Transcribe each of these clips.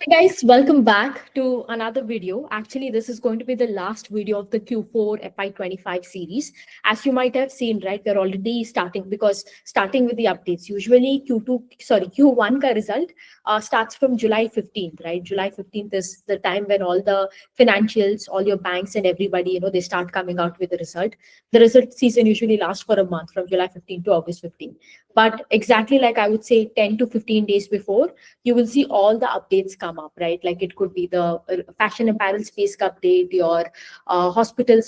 Hey guys, welcome back to another video. Actually, this is going to be the last video of the Q4 FY25 series. As you might have seen, right, we're already starting with the updates. Usually Q1 ka result starts from July 15th, right? July 15th is the time when all the financials, all your banks and everybody, they start coming out with the result. The result season usually lasts for a month from July 15th to August 15th. But exactly like I would say 10 to 15 days before, you will see all the updates come up, right? Like it could be the fashion apparel space ka update, your not hospitals,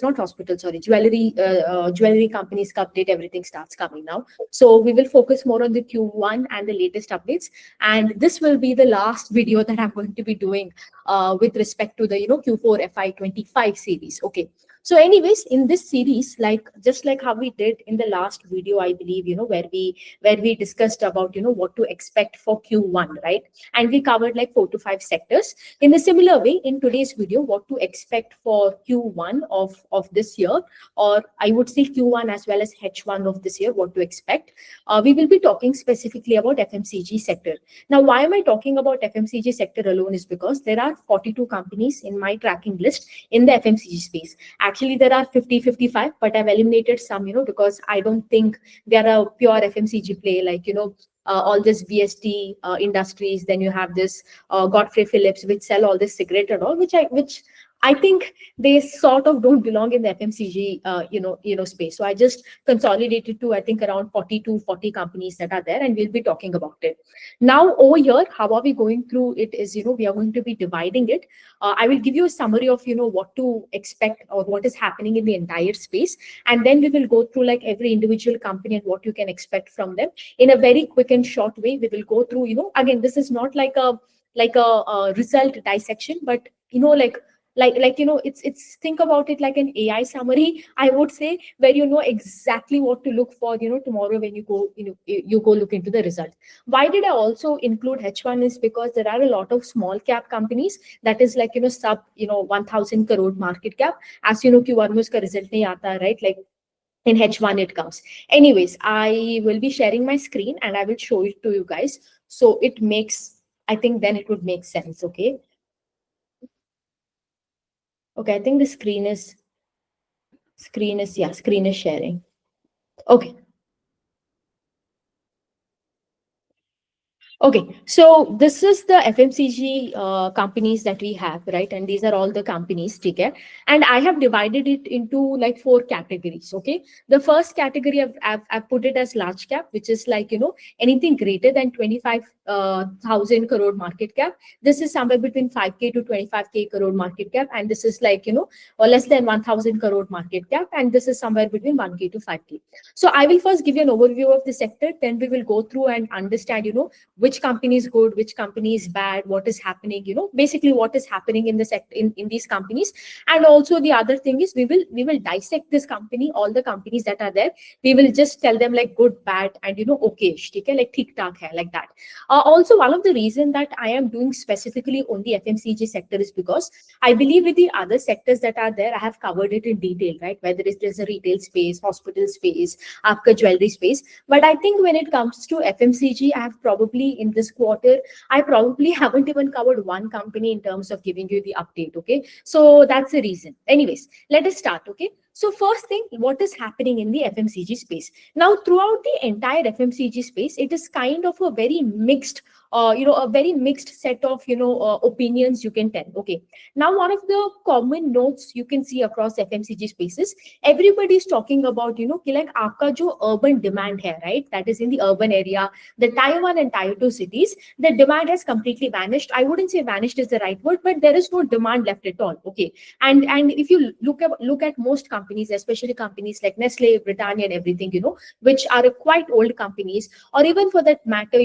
sorry, jewelry companies ka update, everything starts coming now. So we will focus more on the Q1 and the latest updates. And this will be the last video that I'm going to be doing with respect to the, Q4 FY25 series. Okay. So anyways, in this series, like just like how we did in the last video, I believe, where we discussed about, what to expect for Q1, right? And we covered like 4 to 5 sectors. In a similar way, in today's video, what to expect for Q1 of this year, or I would say Q1 as well as H1 of this year, what to expect. We will be talking specifically about FMCG sector. Now, why am I talking about FMCG sector alone is because there are 42 companies in my tracking list in the FMCG space. Actually, there are 50-55, but I've eliminated some, because I don't think they are a pure FMCG play, like, all this VST industries. Then you have this Godfrey Phillips, which sell all this cigarette and all, which I think they sort of don't belong in the FMCG space. So I just consolidated to I think around 40 to 40 companies that are there, and we'll be talking about it. Now over here, how are we going through it? Is we are going to be dividing it. I will give you a summary of what to expect or what is happening in the entire space, and then we will go through like every individual company and what you can expect from them in a very quick and short way. We will go through, again, this is not like a result dissection, but it's think about it like an AI summary, I would say, where you know exactly what to look for, tomorrow when you go look into the result. Why did I also include H1 is because there are a lot of small cap companies that is like, sub, 1000 crore market cap. As you know, Q1 में उसका result नहीं आता, right? Like in H1 it comes. Anyways, I will be sharing my screen and I will show it to you guys. So it makes, I think then it would make sense. Okay. Okay. I think the screen is sharing. Okay. Okay, so this is the FMCG companies that we have, right? And these are all the companies, okay? And I have divided it into like 4 categories, okay? The first category I've put it as large cap, which is like, anything greater than 25,000 crore market cap. This is somewhere between 5K to 25K crore market cap. And this is like, or less than 1,000 crore market cap. And this is somewhere between 1K to 5K. So I will first give you an overview of the sector. Then we will go through and understand, which company is good, which company is bad, what is happening, basically what is happening in the sector in these companies. And also the other thing is we will dissect this company, all the companies that are there. We will just tell them like good, bad, and okay, like theek taak hai, like that. Also, one of the reason that I am doing specifically on the FMCG sector is because I believe with the other sectors that are there, I have covered it in detail, right? Whether it is a retail space, hospital space, aapka jewelry space. But I think when it comes to FMCG, I have probably in this quarter, I probably haven't even covered one company in terms of giving you the update. Okay. So that's the reason. Anyways, let us start. Okay. So first thing, what is happening in the FMCG space? Now, throughout the entire FMCG space, it is kind of a very mixed, a very mixed set of, opinions you can tell. Okay. Now, one of the common notes you can see across FMCG spaces, everybody is talking about, कि like आपका जो urban demand hai, right? That is in the urban area, the Tier 1 and Tier 2 cities, the demand has completely vanished. I wouldn't say vanished is the right word, but there is no demand left at all. Okay. And if you look at most companies, especially companies like Nestle, Britannia, and everything, which are quite old companies, or even for that matter,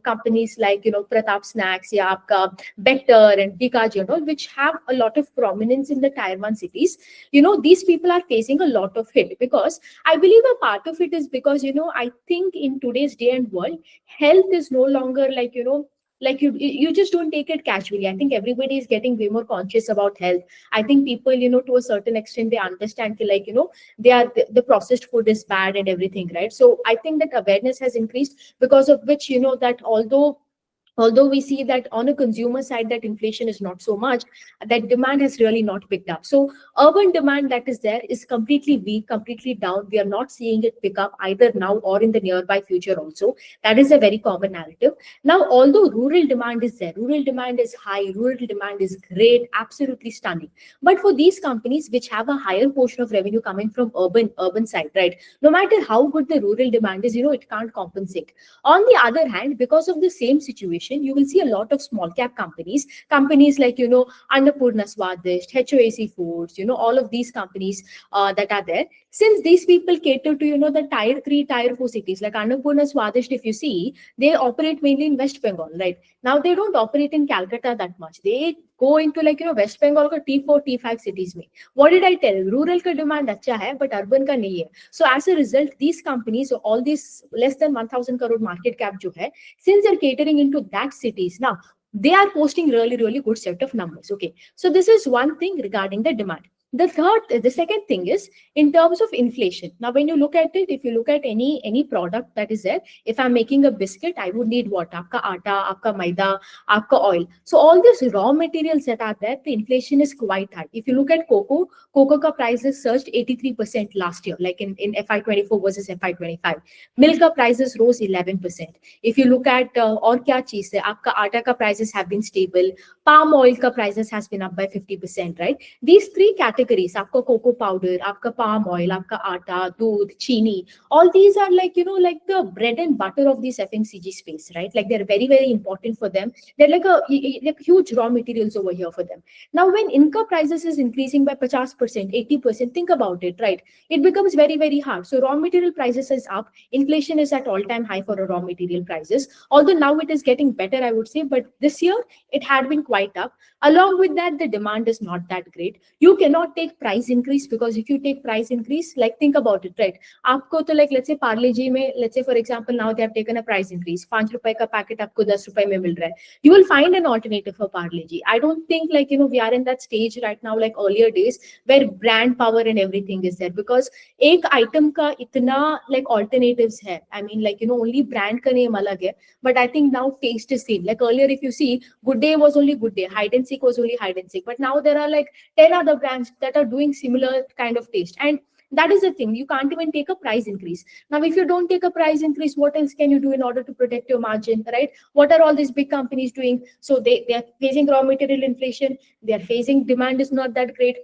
companies like, Pratap Snacks, yeah, aapka Better and Bikaji and all, which have a lot of prominence in the Tier 1 cities, these people are facing a lot of hit because I believe a part of it is because, I think in today's day and world, health is no longer like, like you just don't take it casually. I think everybody is getting way more conscious about health. I think people, to a certain extent, they understand like, they are the processed food is bad and everything, right? So I think that awareness has increased, because of which, that although although we see that on a consumer side that inflation is not so much, that demand has really not picked up. So urban demand that is there is completely weak, completely down. We are not seeing it pick up either now or in the nearby future also. That is a very common narrative. Now, although rural demand is there, rural demand is high, rural demand is great, absolutely stunning, but for these companies which have a higher portion of revenue coming from urban side, right, no matter how good the rural demand is, it can't compensate. On the other hand, because of the same situation, you will see a lot of small cap companies like, Annapurna Swadhisht, HOAC Foods, all of these companies that are there. Since these people cater to, the tier 3, tier 4 cities, like Annapurna Swadhisht, if you see, they operate mainly in West Bengal, right? Now they don't operate in Calcutta that much. They go into like, West Bengal ka T4, T5 cities mein. What did I tell? Rural ka demand acha hai, but urban ka nahi hai. So as a result, these companies, all these less than 1,000 crore market cap jo hai, since they're catering into that cities, now they are posting really, really good set of numbers. Okay. So this is one thing regarding the demand. The second thing is in terms of inflation. Now, when you look at it, if you look at any product that is there, if I'm making a biscuit, I would need what? Aapka atta, aapka maida, aapka oil. So all these raw materials that are there, the inflation is quite high. If you look at cocoa ka prices surged 83% last year, like in FY24 versus FY25. Milk ka prices rose 11%. If you look at और क्या चीज है, आपका आटा का prices have been stable, palm oil का prices has been up by 50%, right? These three categories, आपका cocoa powder, आपका palm oil, आपका आटा, दूध, चीनी, all these are like, like the bread and butter of this FMCG space, right? Like they're very, very important for them. They're like huge raw materials over here for them. Now, when income prices is increasing by 50%, 80%, think about it, right? It becomes very, very hard. So raw material prices is up. Inflation is at all-time high for raw material prices. Although now it is getting better, I would say, but this year it had been quite up. Along with that, the demand is not that great. You cannot take price increase, because if you take price increase, like think about it, right? आपको तो like let's say Parle G में, let's say for example now they have taken a price increase, 5 रुपए का packet आपको 10 रुपए में मिल रहा है. You will find an alternative for Parle G. I don't think like we are in that stage right now like earlier days where brand power and everything is there, because एक item का इतना like alternatives है. I mean like only brand का name अलग है, but I think now taste is same. Like earlier if you see, Good Day was only Good Day, Hide and Seek was only Hide and Seek, but now there are like 10 other brands that are doing similar kind of taste. And that is the thing, you can't even take a price increase. Now if you don't take a price increase, what else can you do in order to protect your margin, right? What are all these big companies doing? So they are facing raw material inflation, they are facing demand is not that great,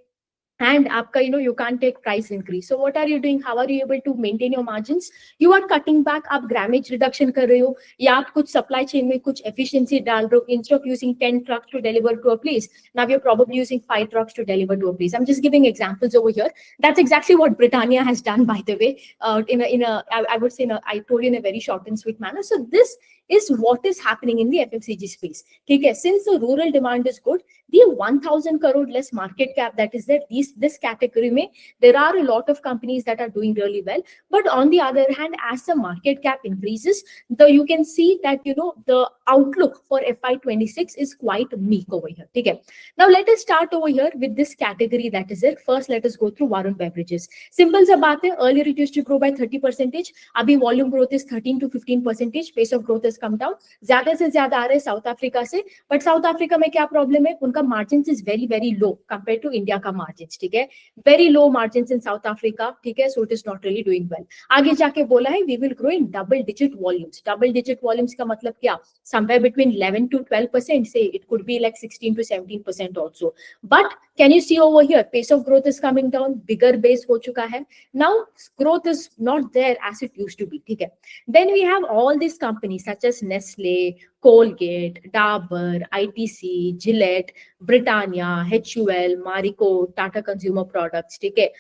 and आपका you can't take price increase. So what are you doing? How are you able to maintain your margins? You are cutting back, आप grammage reduction कर रहे हो, या आप कुछ supply chain में कुछ efficiency डाल रहे हो. Instead of using 10 trucks to deliver to a place, now you're probably using 5 trucks to deliver to a place. I'm just giving examples over here. That's exactly what Britannia has done, by the way, I would say I told you in a very short and sweet manner. So this is what is happening in the FMCG space. Okay, since the rural demand is good, the 1,000 crore less market cap that is there, this category mein, there are a lot of companies that are doing really well. But on the other hand, as the market cap increases, you can see that the outlook for FY26 is quite meek over here. Okay. Now let us start over here with this category that is there. First, let us go through Varun Beverages. Simple sa baat hai, earlier it used to grow by 30%. Abhi volume growth is 13 to 15%. Pace of growth has come down. Zyada se zyada aa rahe South Africa se. But South Africa mein kya problem hai? Unka margins is very, very low compared to India ka margins. ठीक है, very low margins in South Africa. ठीक है, so it is not really doing well. आगे जाके बोला है we will grow in double digit volumes. Double digit volumes का मतलब क्या? Somewhere between 11 to 12%. Say it could be like 16 to 17% also. But can you see over here? Pace of growth is coming down. Bigger base हो चुका है. Now growth is not there as it used to be. ठीक है. Then we have all these companies such as Nestle, Colgate, Dabur, ITC, Gillette, Britannia, HUL, Marico, Tata Consumer Products, okay?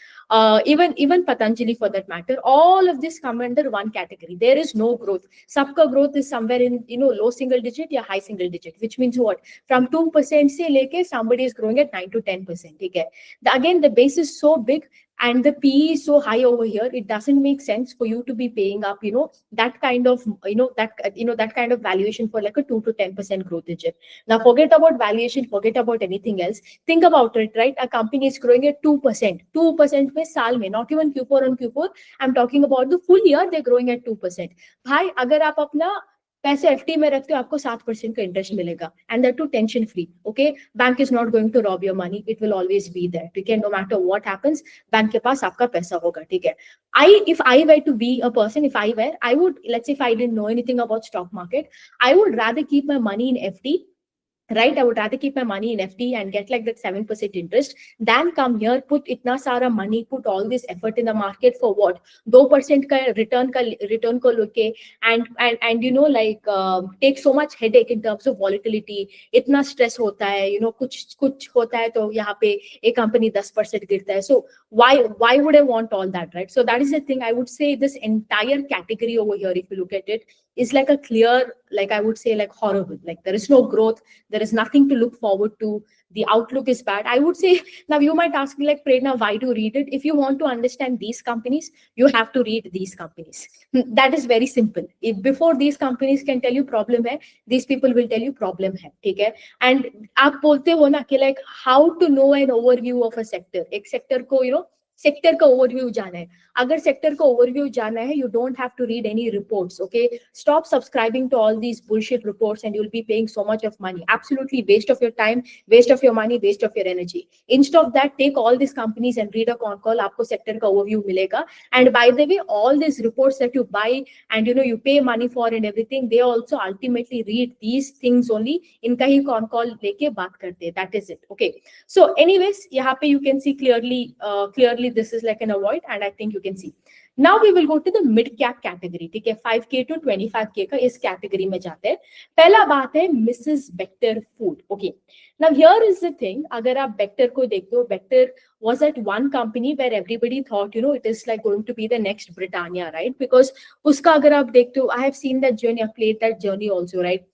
Even Patanjali for that matter, all of this come under one category. There is no growth. Sabka growth is somewhere in low single digit or high single digit, which means what? From 2% se leke somebody is growing at 9 to 10%. Okay? Again, the base is so big and the PE is so high over here, it doesn't make sense for you to be paying up, that kind of, that kind of valuation for like a 2 to 10% growth digit. Now, forget about valuation, forget about anything else. Think about it, right? A company is growing at 2%. 2% में साल में, not even Q4 on Q4. I'm talking about the full year, they're growing at 2%. भाई, अगर आप अपना पैसे FD में रखते हो आपको 7% का इंटरेस्ट मिलेगा, and that too tension free. Okay, bank is not going to rob your money, it will always be there. ठीक है, no matter what happens, bank के पास आपका पैसा होगा. ठीक है, if I were to be a person, if I were, I would, let's say if I didn't know anything about stock market, I would rather keep my money in FD, right? I would rather keep my money in FD and get like that 7% interest than come here, put itna sara money, put all this effort in the market for what? 2% ka return ko look, and you know, like take so much headache in terms of volatility. Itna stress hota hai, you know, kuch hota hai to yahan pe a company 10% girta hai. So why would I want all that, right? So that is the thing. I would say this entire category over here, if you look at it, is like a clear, like I would say, like horrible. Like there is no growth, there is nothing to look forward to. The outlook is bad. I would say, now you might ask me like, Prerna, why to read it? If you want to understand these companies, you have to read these companies. That is very simple. If before these companies can tell you problem hai, these people will tell you problem hai. Okay? And aap bolte ho na ki like how to know an overview of a sector. Ek sector ko, you know, sector का overview जाना है. अगर sector का overview जाना है, you don't have to read any reports. Okay, stop subscribing to all these bullshit reports and you'll be paying so much of money. Absolutely waste of your time, waste of your money, waste of your energy. Instead of that, take all these companies and read a con call. आपको sector का overview मिलेगा. And by the way, all these reports that you buy and you know you pay money for and everything, they also ultimately read these things only. इनका ही con call लेके बात करते हैं. That is it. Okay. So anyways, यहाँ पे you can see clearly this is like an avoid, and I think you can see. Now we will go to the mid cap category. ठीक है, 5K to 25K का इस category में जाते हैं. पहला बात है Mrs. Bector Food. Okay. Now here is the thing. अगर आप Bector को देखते हो, Bector was at one company where everybody thought, you know, it is like going to be the next Britannia, right? Because उसका अगर आप देखते हो, I have seen that journey, I've played that journey also, right?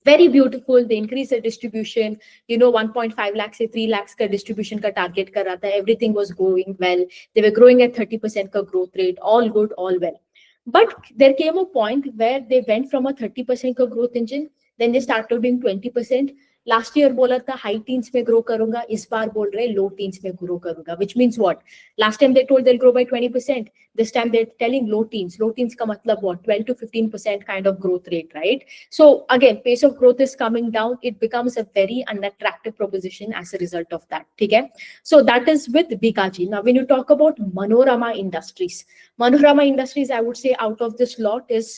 Very beautiful. They increase the distribution, you know, 1.5 lakhs से 3 lakhs का distribution का target कर रहा था. Everything was going well. They were growing at 30% का growth rate. All good, all well. But there came a point where they went from a 30% का growth engine, then they started doing 20%. Last year बोला था high teens में grow करूंगा, इस बार बोल रहे लो teens में ग्रो करूंगा, which means what? Last time they told they'll grow by 20%, this time they're telling low teens. Low teens का मतलब what? 12 to 15% kind of growth rate, right? So again, pace of growth is coming down. It becomes a very unattractive proposition as a result of that. ठीक है? So that is with Bikaji. Now when you talk about Manorama Industries, Manorama Industries, I would say out of this lot is,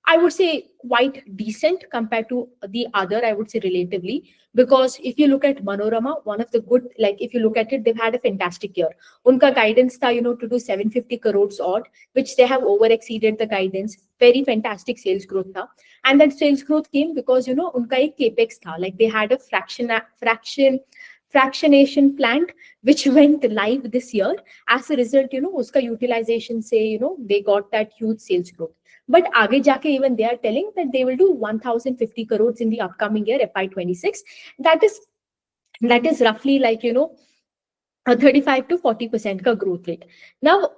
I would say, quite decent compared to the other, I would say relatively, because if you look at Manorama, one of the good, like if you look at it, they've had a fantastic year. Unka guidance tha, you know, to do 750 crores odd, which they have over exceeded the guidance. Very fantastic sales growth tha. And that sales growth came because, you know, unka ek capex tha, like they had a fractionation plant which went live this year. As a result, you know, uska utilization say, you know, they got that huge sales growth. But aage jaake even they are telling that they will do 1050 crores in the upcoming year, FY26. That is roughly like, you know, a 35 to 40% ka growth rate. Now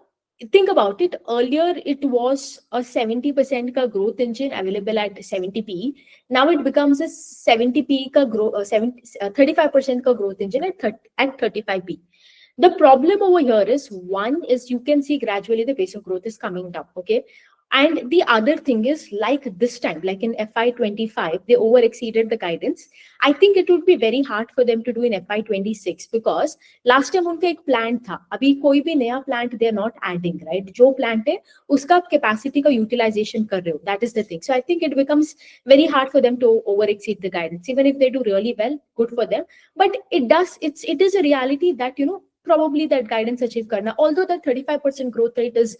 think about it. Earlier it was a 70% ka growth engine available at 70 PE. Now it becomes a 70 PE ka growth, 35% ka growth engine at 35 PE. The problem over here is, one is you can see gradually the pace of growth is coming down. Okay. And the other thing is, like this time, like in FY25, they over exceeded the guidance. I think it would be very hard for them to do in FY26 because last time उनका एक plant था. अभी कोई भी नया plant they are not adding, right? जो plant है उसका आप capacity का utilization कर रहे हो. That is the thing. So I think it becomes very hard for them to over exceed the guidance. Even if they do really well, good for them. But it is a reality that, you know, probably that guidance achieve karna. Although the 35% growth rate is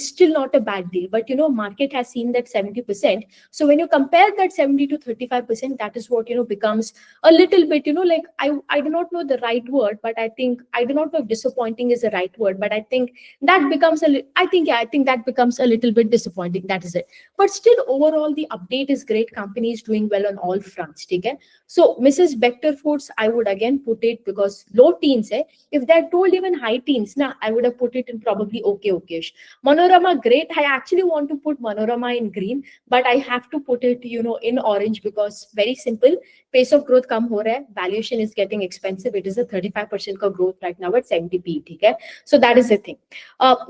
still not a bad deal, but you know, market has seen that 70%. So when you compare that 70 to 35%, that is what, you know, becomes a little bit, you know, like I do not know the right word, but I do not know if disappointing is the right word, but I think that becomes I think that becomes a little bit disappointing. That is it. But still, overall, the update is great. Company is doing well on all fronts. Okay? So Mrs. Bector Foods, I would again put it because low teens. If that told even high teens, I would have put it in probably okay-ish. Manorama, great. I actually want to put Manorama in green, but I have to put it, you know, in orange because very simple. Pace of growth come ho raha hai. Valuation is getting expensive. It is a 35% ka growth right now at 70p. Okay? So that is the thing.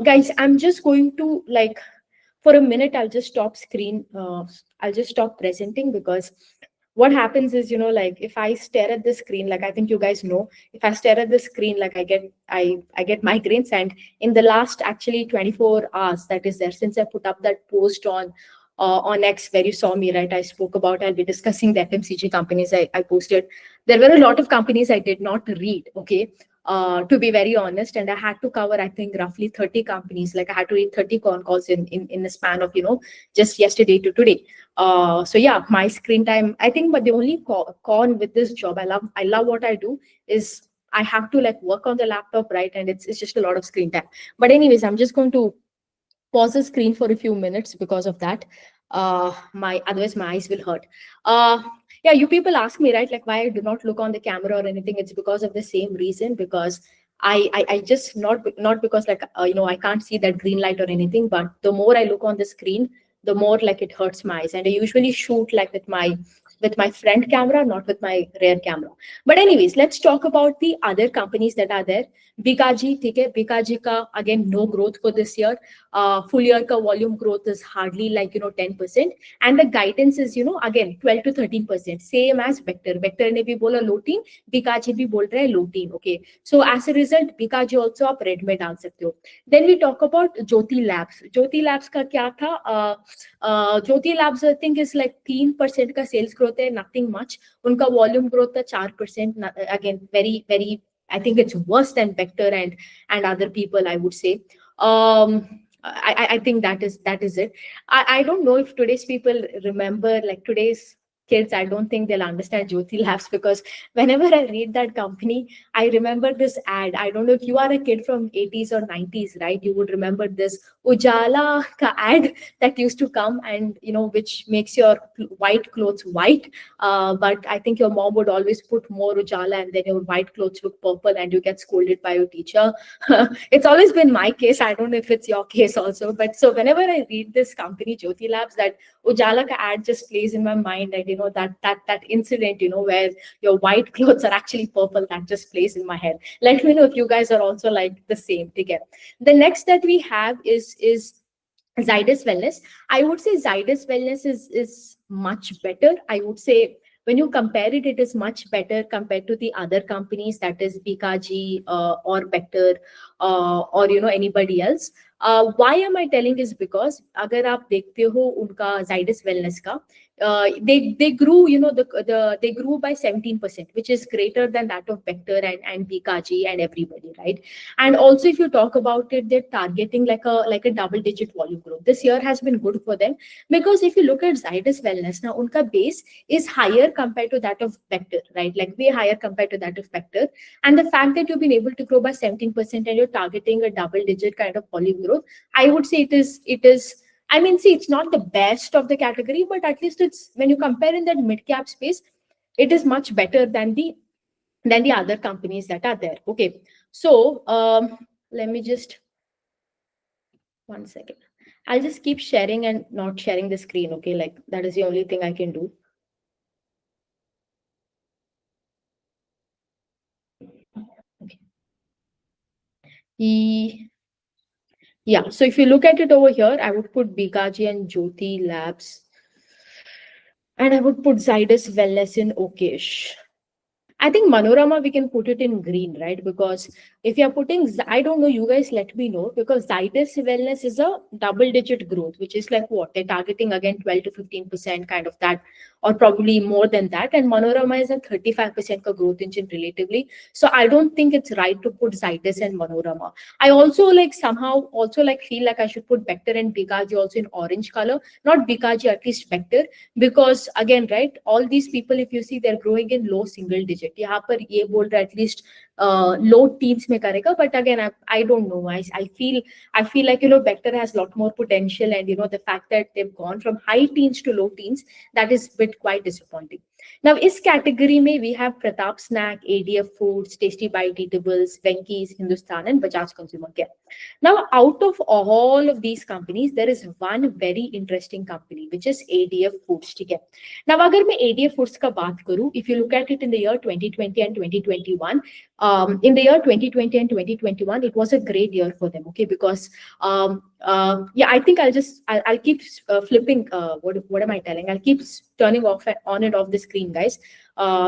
Guys, I'm just going to like, for a minute, I'll just stop I'll just stop presenting, because what happens is, like if I stare at the screen, like I think you guys know, if I stare at the screen, like I get migraines. And in the last actually 24 hours that is there, since I put up that post on X where you saw me, right? I spoke about, I'll be discussing the FMCG companies I posted. There were a lot of companies I did not read, okay? To be very honest, and I had to cover, I think, roughly 30 companies. Like I had to read 30 con calls in the span of, just yesterday to today. So yeah, my screen time, I think, but the only con with this job, I love what I do, is I have to like work on the laptop, right? And it's just a lot of screen time. But anyways, I'm just going to pause the screen for a few minutes because of that. My Otherwise my eyes will hurt. uh yeah, you people ask me, right, like why I do not look on the camera or anything. It's because of the same reason, because I just not because like I can't see that green light or anything, but the more I look on the screen, the more like it hurts my eyes. And I usually shoot like with my front camera, not with my rear camera. But anyways, let's talk about the other companies that are there. Bikaji, ठीक है, Bikaji का again no growth for this year. Full year ka volume growth is hardly like 10%, and the guidance is again 12 to 13%, same as Vector ने भी बोला low teen, Bikaji भी बोल रहा है low teen. Okay, so as a result Bikaji also आप red में डाल सकते हो. Then we talk about Jyoti Labs. Jyoti Labs का क्या था? Jyoti Labs I think is like 3% का sales growth है, nothing much. उनका volume growth था 4%. Again, very very, I think it's worse than Vector and other people, I would say. I think that is it. I don't know if today's people remember, like today's kids, I don't think they'll understand Jyoti Labs, because whenever I read that company, I remember this ad. I don't know if you are a kid from 80s or 90s, right? You would remember this Ujala ka ad that used to come, and which makes your white clothes white. But I think your mom would always put more Ujala, and then your white clothes look purple, and you get scolded by your teacher. It's always been my case. I don't know if it's your case also. But so whenever I read this company, Jyoti Labs, that Ujala ka ad just plays in my mind, and that incident, where your white clothes are actually purple, that just plays in my head. Let me know if you guys are also like the same. Together. The next that we have is Zydus Wellness. I would say Zydus Wellness is much better. I would say when you compare it, it is much better compared to the other companies, that is Bikaji or Vector or anybody else. Why am I telling is because अगर आप देखते हो उनका Zydus Wellness का, they grew, they grew by 17%, which is greater than that of Vector and Bikaji and everybody, right? And also, if you talk about it, they're targeting like a double-digit volume growth. This year has been good for them, because if you look at Zydus Wellness now, unka base is higher compared to that of Vector, right? Like way higher compared to that of Vector. And the fact that you've been able to grow by 17% and you're targeting a double-digit kind of volume growth, I would say it is. I mean, see, it's not the best of the category, but at least it's, when you compare in that mid-cap space, it is much better than the other companies that are there. Okay, so let me just 1 second. I'll just keep sharing and not sharing the screen. Okay, like that is the only thing I can do. Okay. Yeah, so if you look at it over here, I would put Bikaji and Jyoti Labs, and I would put Zydus Wellness in okayish. I think Manorama, we can put it in green, right? Because if you're putting, I don't know, you guys let me know, because Zydus Wellness is a double-digit growth, which is like what? They're targeting again 12 to 15% kind of that, or probably more than that. And Manorama is a 35% ka growth engine relatively. So I don't think it's right to put Zydus and Manorama. I also like somehow also like feel like I should put Vector and Bikaji also in orange color, not Bikaji, at least Vector, because again, right, all these people, if you see, they're growing in low single digit. यहाँ पर ये बोल रहा है at least low teens में करेगा, but again I don't know. I feel like Vector has a lot more potential, and the fact that they've gone from high teens to low teens, that is bit quite disappointing. Now इस category में we have Pratap Snack, ADF Foods, Tasty Bite Eatables, Venky's, Hindustan and Bajaj Consumer Care. Now out of all of these companies, there is one very interesting company, which is ADF Foods. ठीक है. Now अगर मैं ADF Foods का बात करूँ, if you look at it in the year 2020 and 2021, in the year 2020 and 2021, it was a great year for them, okay, because Yeah, I think I'll keep flipping. What am I telling? I'll keep turning off on and off the screen, guys,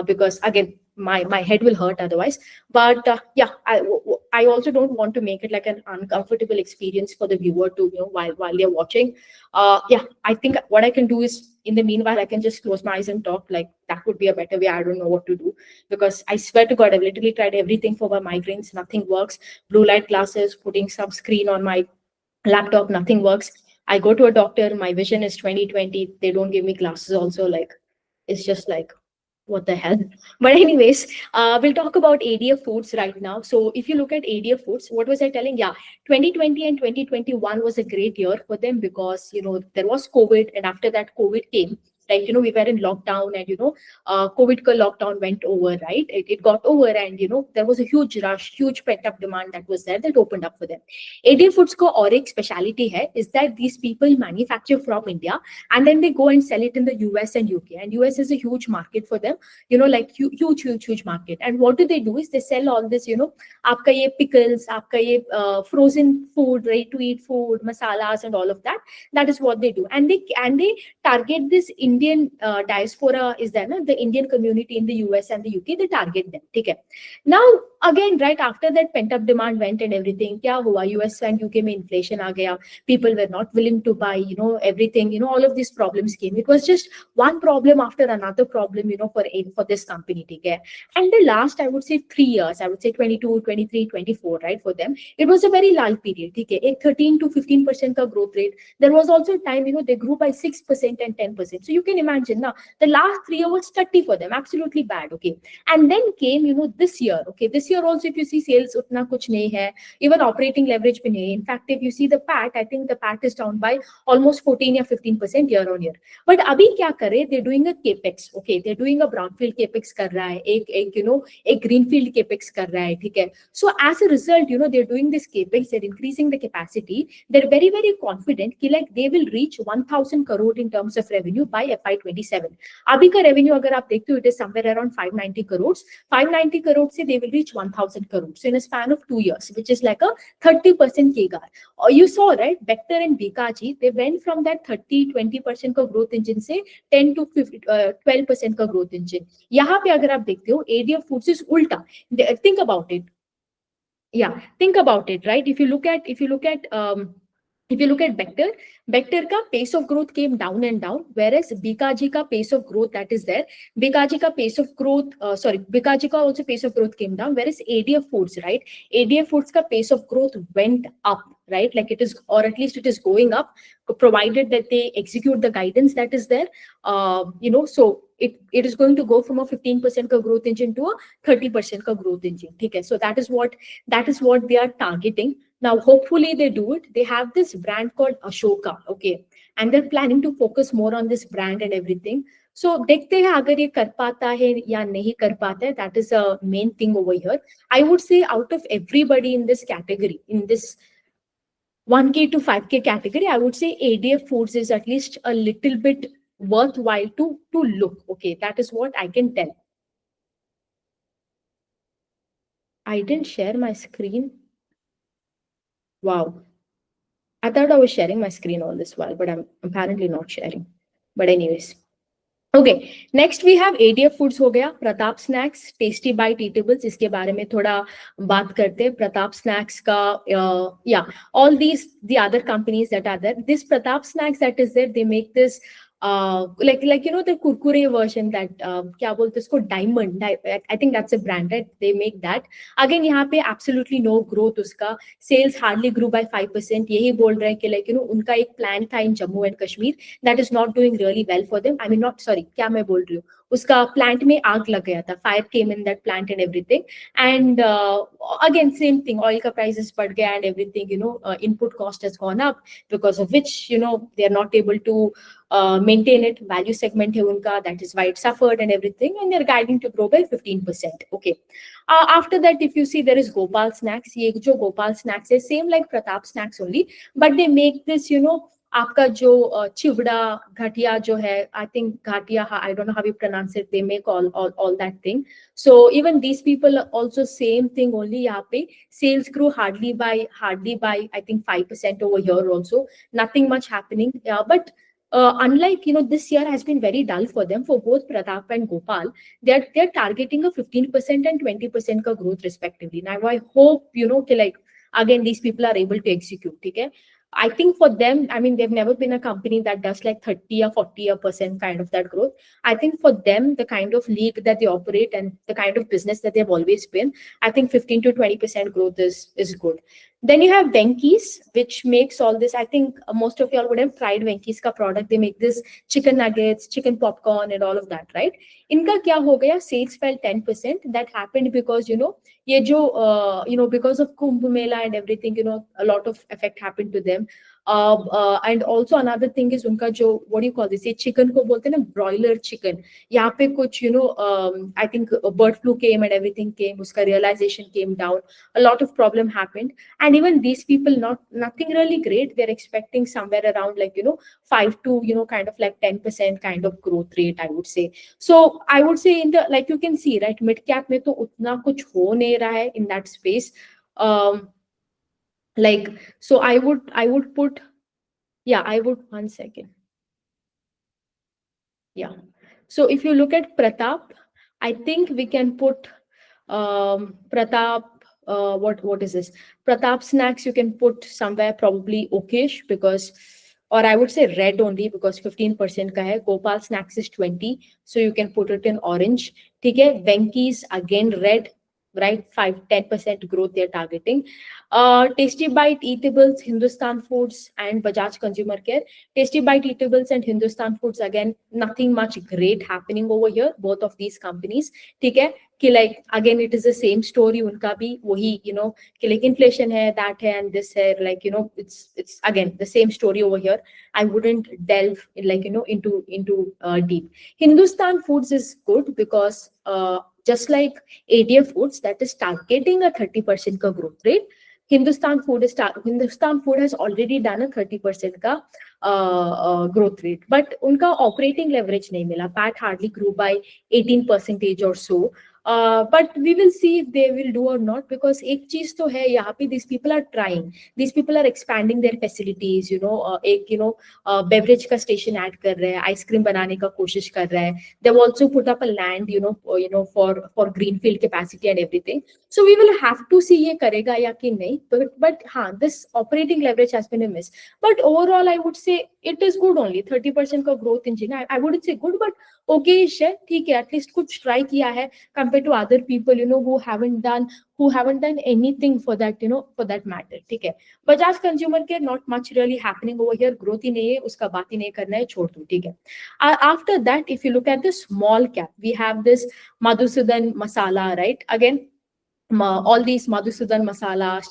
because again my head will hurt otherwise. But yeah, I also don't want to make it like an uncomfortable experience for the viewer to, while they're watching. Yeah, I think what I can do is, in the meanwhile, I can just close my eyes and talk. Like, that would be a better way. I don't know what to do, because I swear to God, I've literally tried everything for my migraines. Nothing works. Blue light glasses, putting some screen on my laptop, nothing works. I go to a doctor, my vision is 20/20. They don't give me glasses also. Like, it's just like, what the hell. But anyways, we'll talk about ADF foods right now. So if you look at ADF foods, what was I telling? Yeah, 2020 and 2021 was a great year for them, because there was COVID, and after that COVID came. Like, we were in lockdown, and COVID lockdown went over, right? It got over, and there was a huge rush, huge pent up demand that was there, that opened up for them. ADF foods ko aur ek speciality hai is that these people manufacture from India, and then they go and sell it in the US and UK. And US is a huge market for them, like huge market. And what do they do is they sell all this, aapka ye pickles, aapka ye frozen food, ready to eat food, masalas, and all of that. That is what they do. And they target this Indian diaspora, is there, na? The Indian community in the US and the UK, they target them. Okay. Now, again, right after that pent up demand went and everything, kya hua? US and UK mein inflation aa gaya. People were not willing to buy, everything, all of these problems came. It was just one problem after another problem, for this company. Okay. And the last, I would say 3 years, I would say 22, 23, 24, right, for them, it was a very lull period. Okay. A 13 to 15% ka growth rate. There was also a time, they grew by 6% and 10%. So you can imagine now, the last 3 years was 30 for them, absolutely bad. Okay. And then came, this year. Okay. This year also, if you see, sales utna kuch nahi hai, even operating leverage bhi nahi hai. In fact, if you see the PAT, I think the PAT is down by almost 14 or 15% year on year. But abhi kya kare? They're doing a capex. Okay, they're doing a brownfield capex kar raha hai, एक greenfield capex kar raha hai, theek hai. So as a result, they're doing this capex, they're increasing the capacity. They're very confident कि like they will reach 1,000 crore in terms of revenue by FY27. Abhi ka revenue agar aap dekhte ho, it is somewhere around 590 crores. 590 crores se they will reach 1,000 crores. So in a span of 2 years, which is like a 30% CAGR. You saw, right, Vector and Bikaji, they went from that 30-20% का growth engine से 10 to 12% का growth engine. यहाँ पे अगर आप देखते हो, ADF Foods is उल्टा. Think about it. Yeah, think about it, right? If you look at Vector ka pace of growth came down and down, whereas Bikaji ka pace of growth that is there, Bikaji ka also pace of growth came down, whereas ADF Foods, right? ADF Foods ka pace of growth went up, right? Like it is, or at least it is going up, provided that they execute the guidance that is there. So it is going to go from a 15% ka growth engine to a 30% ka growth engine. Okay, so that is what they are targeting. Now, hopefully they do it. They have this brand called Ashoka, okay, and they're planning to focus more on this brand and everything. So, देखते हैं अगर ये कर पाता है या नहीं कर पाता है. That is a main thing over here. I would say out of everybody in this category, in this 1K to 5K category, I would say ADF Foods is at least a little bit worthwhile to look. Okay, that is what I can tell. I didn't share my screen. Wow. I thought I was sharing my screen all this while, but I'm apparently not sharing. But anyways. Okay, next we have ADF Foods हो गया, Pratap Snacks, Tasty Bite Eatables, इसके बारे में थोड़ा बात करते हैं. Pratap Snacks का, yeah, all these, the other companies that are there. This Pratap Snacks that is there, they make this like the kurkure version that क्या बोलते हैं उसको, diamond. I think that's a brand, right? They make that. Again यहाँ पे absolutely no growth उसका, sales hardly grew by 5%. यही बोल रहे हैं कि उनका एक plan था in Jammu and Kashmir that is not doing really well for them. I mean, not, sorry, क्या मैं बोल रही हूँ, उसका plant में आग लग गया था, fire came in that plant and everything. And again same thing, oil का prices बढ़ गया and everything, input cost has gone up, because of which they are not able to maintain it. Value segment है उनका, that is why it suffered and everything, and they're guiding to grow by 15%. Okay. After that, if you see, there is Gopal Snacks. ये जो Gopal Snacks is same like Pratap Snacks only, but they make this आपका जो चिवड़ा घाटिया जो है, I think घाटिया, I don't know how you pronounce it, they make all that thing. So even these people also same thing, only यहाँ पे sales grew hardly by I think 5% over here also, nothing much happening. Yeah, but unlike, this year has been very dull for them, for both Pratap and Gopal. They're targeting a 15% and 20% का growth respectively. Now I hope, कि like again these people are able to execute. Okay, I think for them, I mean, they've never been a company that does like 30 or 40% kind of that growth. I think for them, the kind of league that they operate and the kind of business that they've always been, I think 15 to 20% growth is good. Then you have Venky's, which makes all this. I think most of y'all would have tried Venky's ka product. They make this chicken nuggets, chicken popcorn, and all of that, right? Inka kya ho gaya? Sales fell 10%. That happened because, ये जो because of Kumbh Mela and everything, a lot of effect happened to them. And also another thing is उनका जो, what do you call this, ये chicken को बोलते हैं ना, broiler chicken. यहाँ पे कुछ, I think bird flu came and everything came, उसका realization came down, a lot of problem happened. And even these people, nothing really great. They're expecting somewhere around like, 5 to, kind of like 10% kind of growth rate, I would say. So I would say in the, like you can see, right, mid-cap में तो उतना कुछ हो नहीं रहा है in that space. Like, so I would put, yeah, I would, 1 second. Yeah. So if you look at Pratap, I think we can put Pratap, what is this? Pratap snacks, you can put somewhere probably okayish, because, or I would say red only, because 15% ka hai. Gopal snacks is 20, so you can put it in orange. ठीक है, Venky's again red, right? 5-10% growth they're targeting. Tasty Bite Eatables, Hindustan Foods, and Bajaj Consumer Care. Tasty Bite Eatables and Hindustan Foods, again, nothing much great happening over here, both of these companies. ठीक है, कि like again it is the same story, उनका भी वही, कि like inflation है, that है, and this है, like, it's again the same story over here. I wouldn't delve like, into deep. Hindustan Foods is good because just like ADF Foods, that is targeting a 30% ka growth rate. Hindustan Food has already done a 30% ka growth rate, but unka operating leverage nahi mila. PAT hardly grew by 18% or so. But we will see if they will do or not, because एक चीज तो है यहाँ पे, these people are trying, these people are expanding their facilities, एक beverage का station add कर रहे हैं, ice cream बनाने का कोशिश कर रहे हैं. They've also put up a land, for greenfield capacity and everything. So we will have to see ये करेगा या कि नहीं. But हाँ, this operating leverage has been a miss. But overall, I would say it is good only. 30% का growth engine. I wouldn't say good, but okay-ish है, ठीक है, at least कुछ try किया है compared to other people, who haven't done anything for that, for that matter. ठीक है. Bajaj Consumer Care, not much really happening over here. Growth ही नहीं है, उसका बात ही नहीं करना है, छोड़ दो, ठीक है. After that, if you look at the small cap, we have this Madhusudan Masala, right? Again, all these Madhusudan Masala,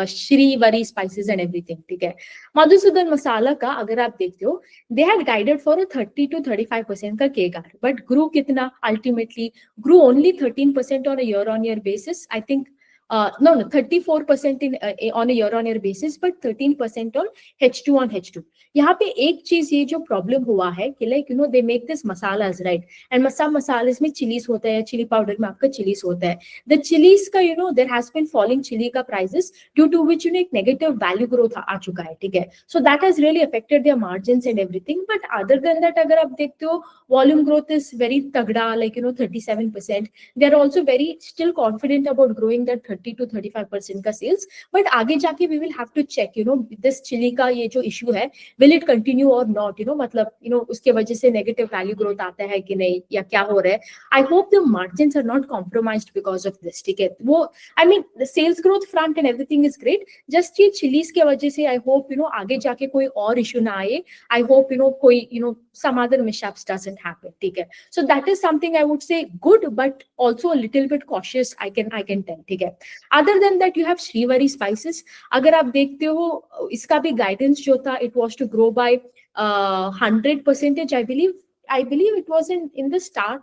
Shri Vari spices and everything. ठीक है. Madhusudan Masala का अगर आप देखते हो, they had guided for a 30 to 35% का CAGR, but grew कितना? Ultimately grew only 13% on a year-on-year basis. I think 34% on a year-on-year basis, but 13% on H2 on H2. यहाँ पे एक चीज ये जो प्रॉब्लम हुआ है कि like, they make this masalas, right? And masalas में chilies होता है, chili powder में आपका chilies होता है. The chilies का, there has been falling chili का prices, due to which, एक negative value growth आ चुका है, ठीक है. So that has really affected their margins and everything. But other than that, अगर आप देखते हो, volume growth is very तगड़ा, like, 37%. They are also very still confident about growing that 30 to 35% का sales. But आगे जाके we will have to check, this chili का ये जो issue है, will it continue or not? मतलब, उसके वजह से negative value growth आता है कि नहीं, या क्या हो रहा है. I hope the margins are not compromised because of this. ठीक है. वो, I mean, the sales growth front and everything is great. Just ये chilies के वजह से, I hope, आगे जाके कोई और issue ना आए. I hope, कोई, some other mishaps doesn't happen. ठीक है. So that is something I would say good, but also a little bit cautious. I can tell. ठीक है. Other than that, you have Shrivari Spices. अगर आप देखते हो, इसका भी guidance जो था, it was to grow by 100%. I believe it was in the start.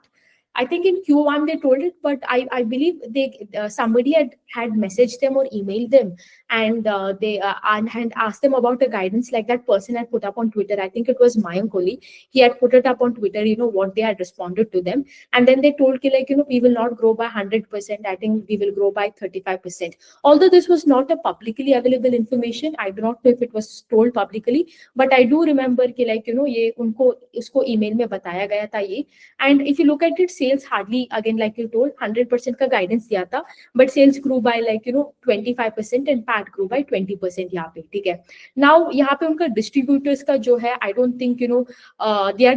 I think in Q1 they told it, but I believe they somebody had messaged them or emailed them, and they and asked them about a guidance like that person had put up on Twitter. I think it was Mayank only. He had put it up on Twitter, what they had responded to them, and then they told ki, like, we will not grow by 100%. I think we will grow by 35%. Although this was not a publicly available information, I do not know if it was told publicly, but I do remember कि like ये उनको उसको email में बताया गया था ये. And if you look at it, sales hardly, again like you told, 100% का guidance दिया था, but sales grew by like 25% and PAT grew by 20% यहाँ पे, ठीक है. Now यहाँ पे उनका distributors का जो है, I don't think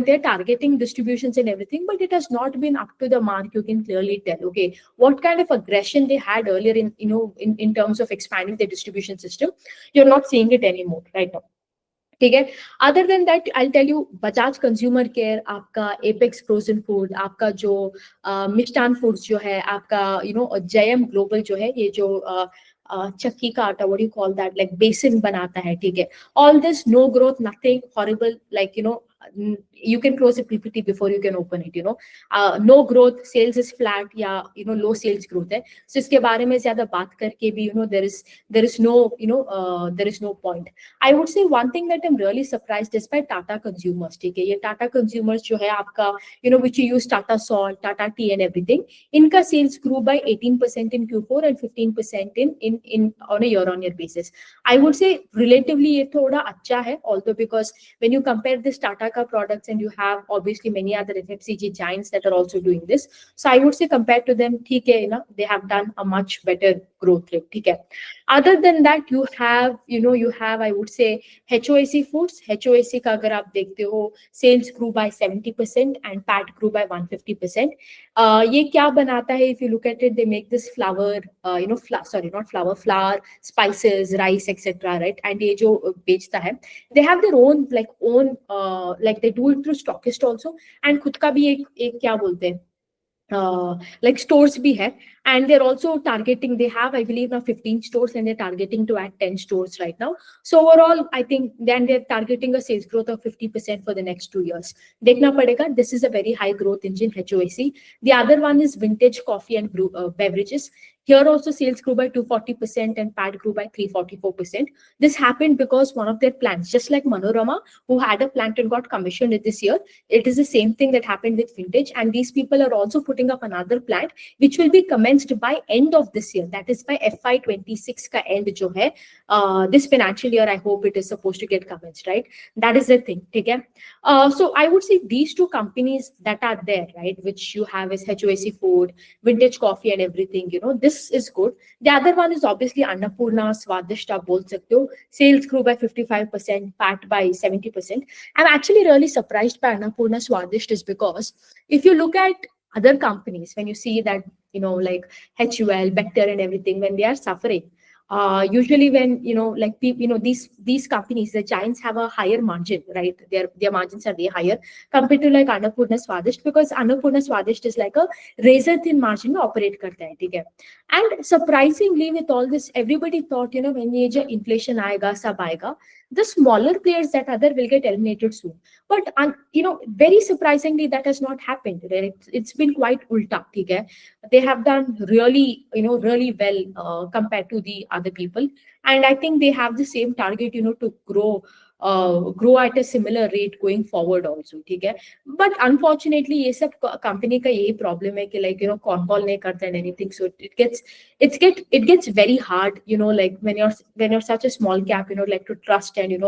they're targeting distributions and everything, but it has not been up to the mark. You can clearly tell, okay, what kind of aggression they had earlier in terms of expanding the distribution system. You're not seeing it anymore right now. ठीक है. Other than that I tell you, Bajaj consumer care, आपका Apex frozen food, आपका जो मिष्टान foods जो है, आपका Jayam global जो है, ये जो चक्की का आटा, what you call that, like बेसन बनाता है, ठीक है. All this no growth, nothing horrible, like you can close a PPT before you can open it. No growth, sales is flat, या low sales growth है. So इसके बारे में ज्यादा बात करके भी there is no point. I would say one thing that I'm really surprised is by Tata consumers. ठीक है, ये Tata consumers जो है आपका, which you use Tata Salt, Tata Tea and everything, इनका sales grew by 18% in Q4 and 15% in on a year-on-year basis. I would say relatively ये थोड़ा अच्छा है, although because when you compare this Tata का products and you have obviously many other FMCG giants that are also doing this, so I would say compared to them, ठीक है, they have done a much better growth rate, ठीक है. Other than that, you have I would say HOAC Foods. HOAC का अगर आप देखते हो, sales grew by 70% and PAT grew by 150%. ये क्या बनाता है? If you look at it, they make this flour, flour, spices, rice, etc. Right? And ये जो बेचता है, they have their own like they do it through stockist also, and खुद का भी एक क्या बोलते हैं, like stores bhi hai, and they're also targeting, they have I believe now 15 stores and they're targeting to add 10 stores right now. So overall I think then they're targeting a sales growth of 50% for the next 2 years. Dekhna padega, this is a very high growth engine, HOAC. The other one is vintage coffee and beverages. Here also sales grew by 240% and PAT grew by 344%. This happened because one of their plants, just like Manorama, who had a plant and got commissioned this year, it is the same thing that happened with vintage, and these people are also putting up another plant which will be commenced by end of this year, that is by FY26 ka end jo hai, this financial year. I hope it is supposed to get commenced, right? That is the thing, okay? So I would say these two companies that are there, right, which you have is HOAC Food, vintage coffee and everything, this is good. The other one is obviously Annapurna, Swadhisht, आप बोल सकते हो. Sales grew by 55%, PAT by 70%. I'm actually really surprised by Annapurna Swadhisht is because if you look at other companies, when you see that, like HUL, Bector and everything, when they are suffering, usually when, like people, these companies, the giants have a higher margin, right? Their margins are way higher compared to like Annapurna Swadhisht, because Annapurna Swadhisht is like a razor thin margin में operate करता है, ठीक है. And surprisingly with all this, everybody thought, when ये जो inflation आएगा, सब आएगा, the smaller players that are there will get eliminated soon. But very surprisingly, that has not happened. Right? It's been quite ulta. Okay? They have done really, really well compared to the other people, and I think they have the same target, to grow at a similar rate going forward also. Okay? But unfortunately, ये सब company का यही problem है कि like con call नहीं करते and anything, so it gets very hard, like when you're such a small cap, like to trust and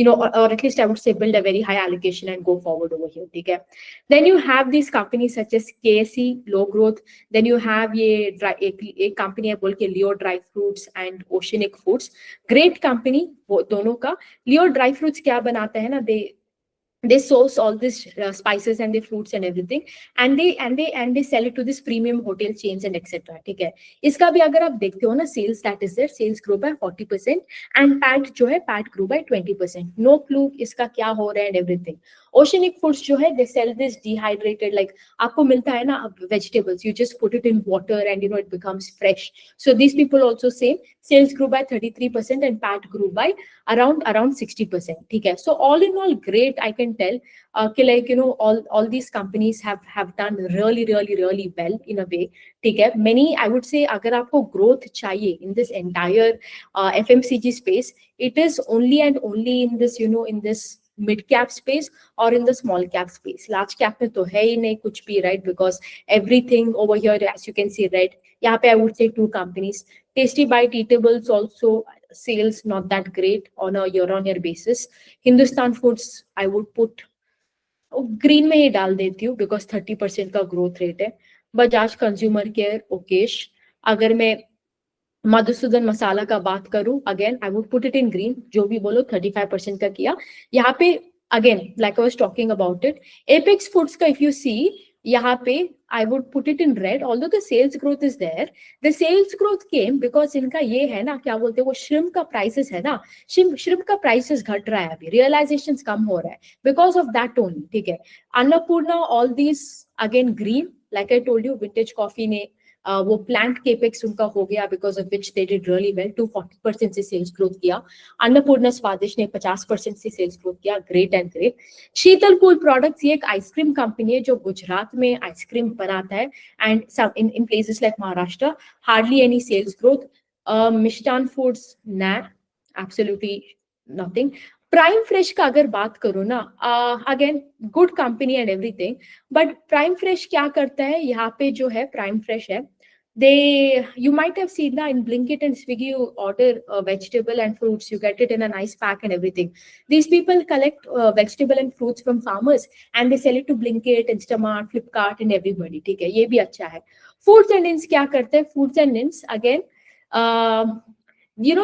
or at least I would say build a very high allocation and go forward over here. Okay? Then you have these companies such as KSE, low growth. Then you have a company I बोल के Leo Dry Fruits and Oceanic Foods. Great company दोनों का. Leo Dry Fruits क्या बनाता है ना, they source all these spices and the fruits and everything, and they sell it to this premium hotel chains and etc. ठीक है. इसका भी अगर आप देखते हो ना, sales that is there, sales grow by 40% and PAT जो है PAT grew by 20%. No clue इसका क्या हो रहा है and everything. Oceanic foods जो है, they sell this dehydrated, like आपको मिलता है ना vegetables, you just put it in water and it becomes fresh. So these people also say sales grew by 33% and PAT grew by around 60%. ठीक है. So all in all, great. I can tell कि like all these companies have done really well in a way. ठीक है. Many, I would say, अगर आपको growth चाहिए in this entire FMCG space, it is only and only in this in this mid cap space or in the small cap space. Large cap में तो है ही नहीं कुछ भी, right? Because everything over here, as you can see, right? यहाँ पे I would say 2 companies. Tasty Bite Eatables also sales not that great on a year-on-year basis. Hindustan Foods I would put green में ही डाल देती हूँ because 30% का growth rate है. Bajaj consumer care Okesh. अगर मैं मधुसूदन मसाला का बात करूं, again I would put it in green. जो भी बोलो 35% का किया यहाँ पे. Again like I was talking about it, apex foods का इफ यू सी यहाँ पे I would put it in red. Although the sales growth is there, the sales growth came because इनका ये है ना, क्या बोलते हैं वो, shrimp का prices है ना, shrimp का prices घट रहा है अभी, realizations कम हो रहा है because of that only. ठीक है. Annapurna, all these again green. Like I told you, vintage coffee ने वो प्लांट केपेक्स उनका हो गया because of which they did really well. 240% से सेल्स ग्रोथ किया. अन्नपूर्णा स्वादिष्ट ने 50% से सेल्स ग्रोथ किया. Great and great. Sheetal cool products ये एक आइसक्रीम कंपनी है जो गुजरात में आइसक्रीम बनाता है and in places like Maharashtra. Hardly any sales growth. Mishtann foods ना, एब्सोल्युटली नथिंग. प्राइम फ्रेश का अगर बात करो ना, again good company and everything, but prime fresh क्या करता है यहाँ पे जो है प्राइम फ्रेश है, you might have seen that in Blinkit and Swiggy, you order vegetable and fruits, you get it in a nice pack and everything. These people collect vegetable and fruits from farmers and they sell it to Blinkit, Instamart, Flipkart and everybody. ठीक है, ये भी अच्छा है. Foods and Inns क्या करते हैं? Foods and Inns again,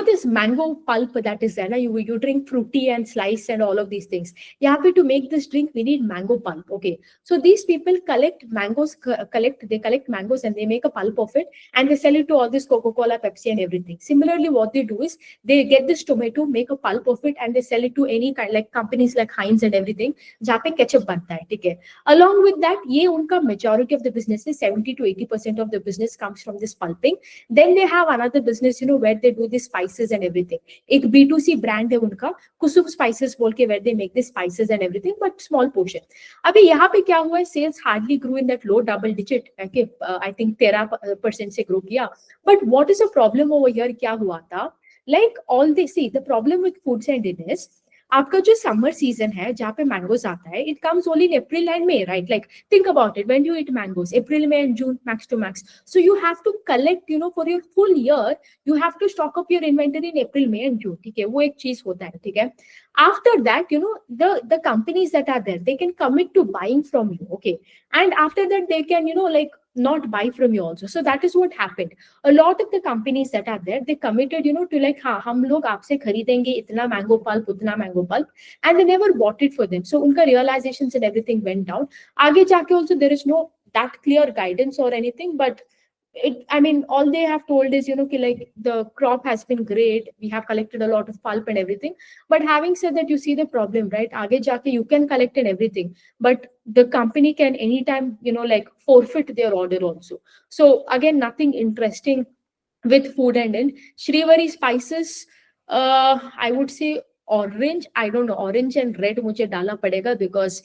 this mango pulp that is there, you drink fruity and slice and all of these things. Yeah, to make this drink we need mango pulp. Okay, so these people collect mangoes, they collect mangoes and they make a pulp of it and they sell it to all this Coca-Cola, Pepsi and everything. Similarly, what they do is they get this tomato, make a pulp of it and they sell it to any kind, like companies like Heinz and everything, जहाँ पे ketchup बनता है. ठीक है. Along with that, ये उनका majority of the business is 70 to 80% of the business comes from this pulping. Then they have another business, where they do this spices and everything. एक B2C brand है उनका, कुसुम spices बोल के, where they make this spices and everything, but small portion. अभी यहाँ पे क्या हुआ है, sales hardly grew in that low double digit. Okay, I think 13% से grow किया. But what is the problem over here? क्या हुआ था? Like all they see, the problem with foods and Inn is आपका जो समर सीजन है जहाँ पे मैंगोज आता है, it comes only in April and May, right? Like think about it, when you eat mangoes April में and June max to max. So you have to collect for your full year, you have to stock up your inventory in April में and जून. ठीक है, वो एक चीज होता है. ठीक है. After that, the companies that are there, they can commit to buying from you. Okay, and after that they can like not buy from you also. So that is what happened. A lot of the companies that are there, they committed to like, हाँ हम लोग आपसे खरीदेंगे इतना mango pulp, उतना mango pulp, and they never bought it for them. So उनका realizations and everything went down. आगे जाके also there is no that clear guidance or anything, but all they have told is like the crop has been great, we have collected a lot of pulp and everything. But having said that, you see the problem, right? आगे जाके you can collect and everything, but the company can anytime like forfeit their order also. So again, nothing interesting with food and in Shrivari spices. I would say orange. I don't know, orange and red मुझे डालना पड़ेगा because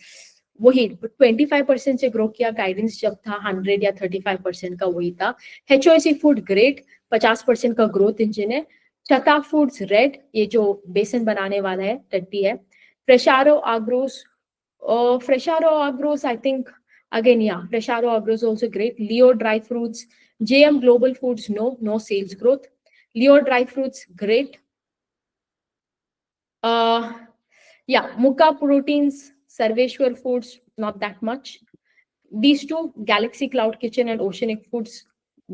वही 25% से grow किया. Guidance जब था 100 या 35% का वही था. HOC फूड ग्रेट, 50% का ग्रोथ इंजन है. चता फूड्स रेड, ये जो बेसन बनाने वाला है, टट्टी है. Fresharo Agros I think again, yeah, Fresharo Agros also great. Leo Dry Fruits, JM Global Foods, no sales growth. Leo Dry Fruits great. Yeah, Mcap Proteins, Sarveshwar Foods, not that much. These two, Galaxy Cloud Kitchen and Oceanic Foods,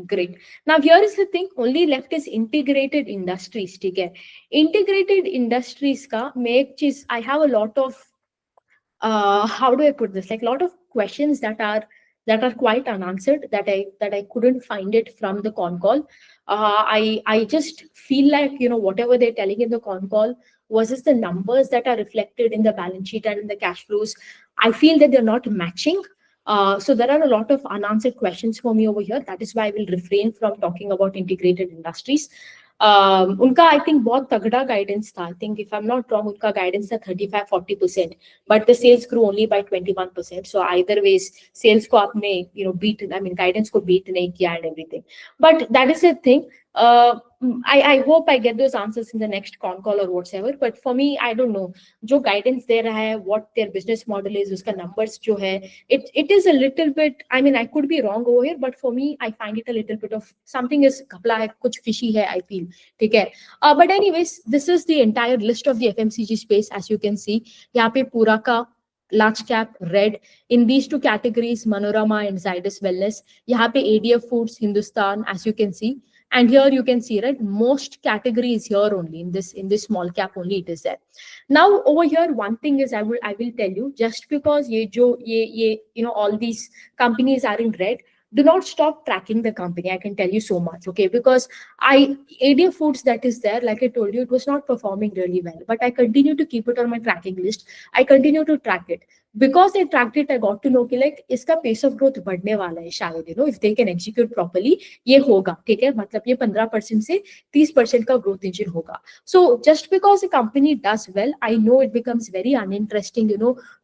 great. Now here is the thing, only left is integrated industries. ठीक है, integrated industries का मैं एक चीज, I have a lot of how do I put this, like a lot of questions that are quite unanswered, that I couldn't find it from the con call. I just feel like whatever they're telling in the con call, versus the numbers that are reflected in the balance sheet and in the cash flows, I feel that they're not matching. So there are a lot of unanswered questions for me over here. That is why I will refrain from talking about integrated industries. उनका I think बहुत तगड़ा guidance था. I think if I am not wrong उनका guidance था 35-40%, but the sales grow only by 21%. So either ways sales को आपने beat, I mean guidance को beat नहीं किया and everything. But that is the thing. I hope I get those answers in the next con call or whatever. But for me, I don't know. जो guidance दे रहा है, what their business model is, उसका numbers जो है, it is a little bit. I mean, I could be wrong over here, but for me, I find it a little bit of something is घपला है, कुछ fishy है. I feel, ठीक है. But anyways, this is the entire list of the FMCG space, as you can see. यहाँ पे पूरा का large cap red in these two categories, Manorama and Zydus Wellness. यहाँ पे ADF Foods, Hindustan, as you can see. And here you can see, right, most categories here only in this small cap only it is there. Now over here, one thing is I will tell you, just because all these companies are in red, do not stop tracking the company. I can tell you so much, okay? Because ADF Foods that is there, like I told you, it was not performing really well, but I continue to keep it on my tracking list. I continue to track it. Because I tracked it, I got to know कि like इसका pace of growth बढ़ने वाला है शायद, if they can execute properly, ये होगा, ठीक है? मतलब ये 15% से 30% का growth engine होगा. So just because a company does well, I know it becomes very uninteresting,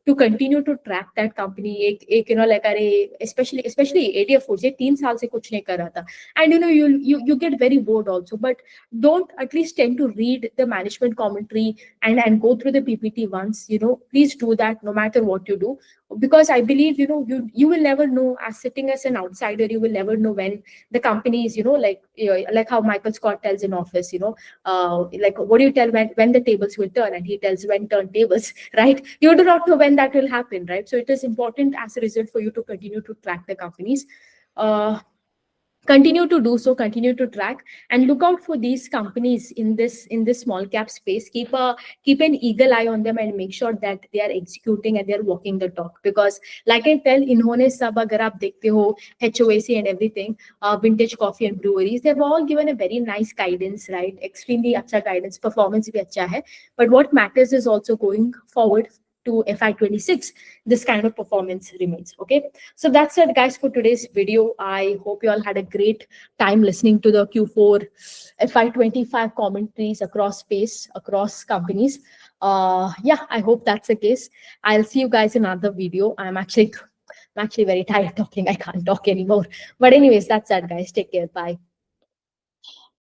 to continue to track that company. एक like अरे especially ADF Foods, ये 3 साल से कुछ नहीं कर रहा था, and you get very bored also. But don't at least tend to read the management commentary and go through the PPT once. Please do that no matter what you do, because I believe you will never know, as sitting as an outsider, you will never know when the company is like how Michael Scott tells in Office, like what do you tell when the tables will turn, and he tells when turn tables, right? You do not know when that will happen, right? So it is important as a result for you to continue to track the companies. Continue to do so, continue to track, and look out for these companies in this small cap space. Keep an eagle eye on them and make sure that they are executing and they are walking the talk. Because like I tell, इन्होंने सब अगर आप देखते हो HOAC and everything, Vintage Coffee and Breweries, they've all given a very nice guidance, right? Extremely अच्छा guidance, performance भी अच्छा है. But what matters is also going forward to FY26, this kind of performance remains. Okay, so that's it, guys, for today's video. I hope you all had a great time listening to the Q4 FY25 commentaries across space, across companies. Yeah, I hope that's the case. I'll see you guys in another video. I'm actually very tired talking. I can't talk anymore. But anyways, that's it, guys. Take care. Bye.